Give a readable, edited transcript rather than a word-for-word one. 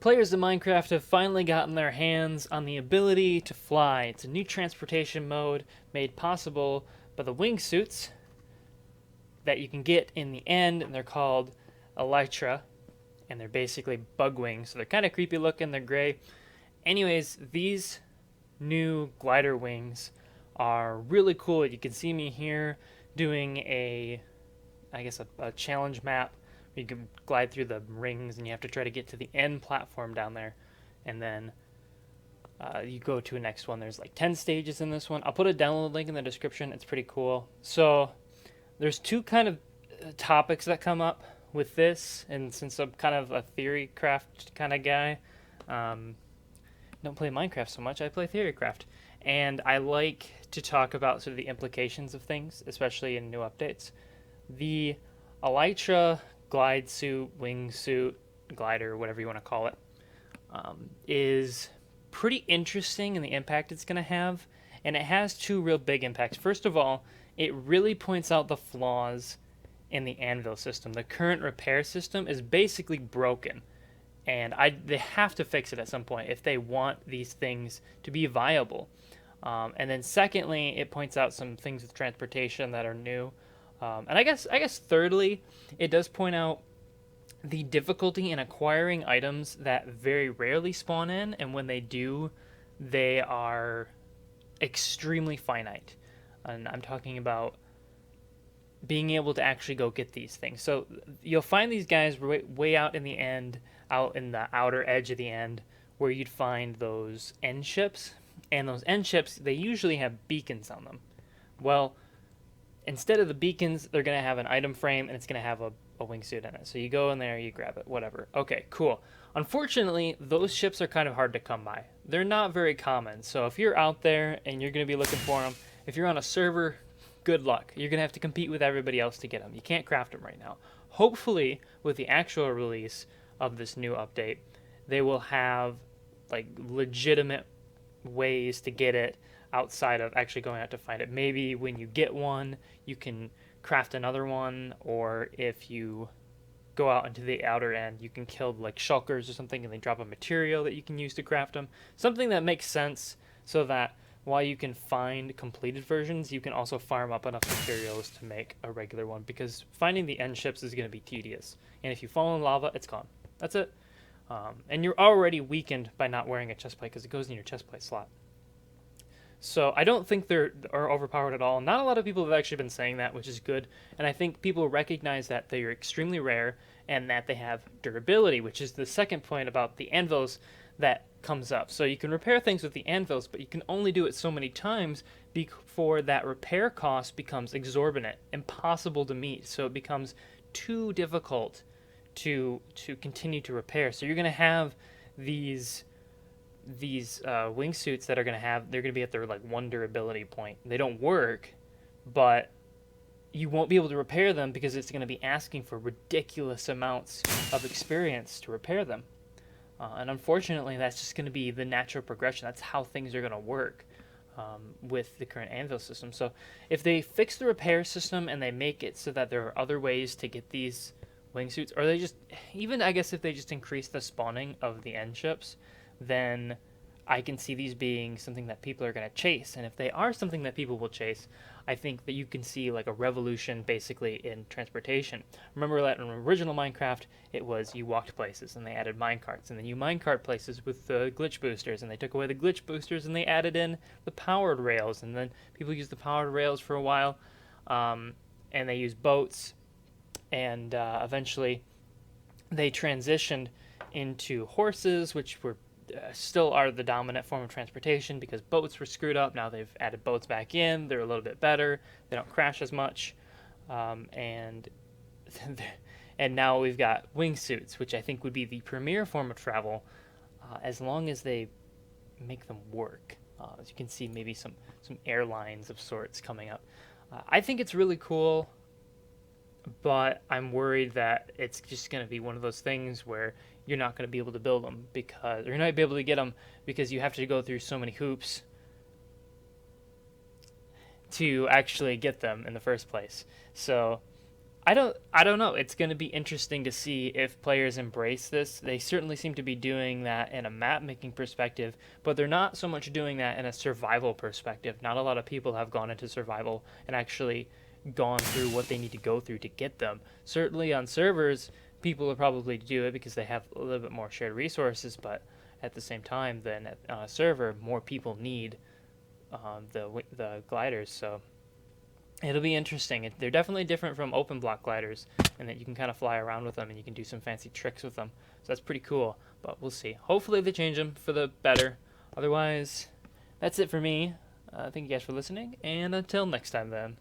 Players of Minecraft have finally gotten their hands on the ability to fly. It's a new transportation mode made possible by the wingsuits that you can get in the end, and they're called Elytra, and they're basically bug wings. So they're kind of creepy looking, they're gray. Anyways, these new glider wings are really cool. You can see me here doing a challenge map where you can glide through the rings and you have to try to get to the end platform down there, and then you go to a next one. There's like 10 stages in this one. I'll put a download link in the description. It's pretty cool. So there's two kind of topics that come up with this, and since I'm kind of a theory craft kind of guy, don't play Minecraft so much, I play theorycraft, and I like to talk about sort of the implications of things, especially in new updates. The Elytra glide suit, wingsuit, glider, whatever you want to call it, is pretty interesting in the impact it's going to have, and it has two real big impacts. First of all, it really points out the flaws in the anvil system. The current repair system is basically broken, and they have to fix it at some point if they want these things to be viable. And then secondly, it points out some things with transportation that are new. And I guess thirdly, it does point out the difficulty in acquiring items that very rarely spawn in, and when they do, they are extremely finite. And I'm talking about being able to actually go get these things. So you'll find these guys way out in the end, out in the outer edge of the end, where you'd find those end ships. And those end ships, they usually have beacons on them. Well, instead of the beacons, they're going to have an item frame, and it's going to have a wingsuit in it. So you go in there, you grab it, whatever. Okay, cool. Unfortunately, those ships are kind of hard to come by. They're not very common. So if you're out there and you're going to be looking for them, if you're on a server, good luck. You're going to have to compete with everybody else to get them. You can't craft them right now. Hopefully, with the actual release of this new update, they will have like legitimate ways to get it outside of actually going out to find it. Maybe when you get one, you can craft another one, or if you go out into the outer end, you can kill like shulkers or something and they drop a material that you can use to craft them. Something that makes sense, so that while you can find completed versions, you can also farm up enough materials to make a regular one, because finding the end ships is going to be tedious. And if you fall in lava, it's gone. That's it. And you're already weakened by not wearing a chestplate, because it goes in your chestplate slot. So I don't think they're overpowered at all. Not a lot of people have actually been saying that, which is good. And I think people recognize that they are extremely rare and that they have durability, which is the second point about the anvils that comes up. So you can repair things with the anvils, but you can only do it so many times before that repair cost becomes exorbitant, impossible to meet. So it becomes too difficult to continue to repair. So you're going to have these wingsuits that they're going to be at their like one durability point. They don't work, but you won't be able to repair them because it's going to be asking for ridiculous amounts of experience to repair them. And unfortunately, that's just going to be the natural progression. That's how things are going to work with the current anvil system. So if they fix the repair system and they make it so that there are other ways to get these wingsuits, or they just, even I guess if they just increase the spawning of the end ships, then I can see these being something that people are going to chase. And if they are something that people will chase, I think that you can see like a revolution basically in transportation. Remember that in original Minecraft, it was you walked places and they added minecarts, and then you minecart places with the glitch boosters, and they took away the glitch boosters and they added in the powered rails, and then people used the powered rails for a while, and they used boats, and eventually they transitioned into horses, which were still are the dominant form of transportation because boats were screwed up. Now they've added boats back in. They're a little bit better. They don't crash as much. And now we've got wingsuits, which I think would be the premier form of travel, as long as they make them work. As you can see, maybe some airlines of sorts coming up. I think it's really cool, but I'm worried that it's just going to be one of those things where you're not going to be able to build them or you're not going to be able to get them because you have to go through so many hoops to actually get them in the first place. So I don't know. It's going to be interesting to see if players embrace this. They certainly seem to be doing that in a map making perspective, but they're not so much doing that in a survival perspective. Not a lot of people have gone into survival and actually gone through what they need to go through to get them. Certainly on servers, people will probably do it because they have a little bit more shared resources, but at the same time, then on a server, more people need the gliders. So it'll be interesting. They're definitely different from open block gliders, in that you can kind of fly around with them and you can do some fancy tricks with them. So that's pretty cool. But we'll see. Hopefully they change them for the better. Otherwise, that's it for me. Thank you guys for listening, and until next time then.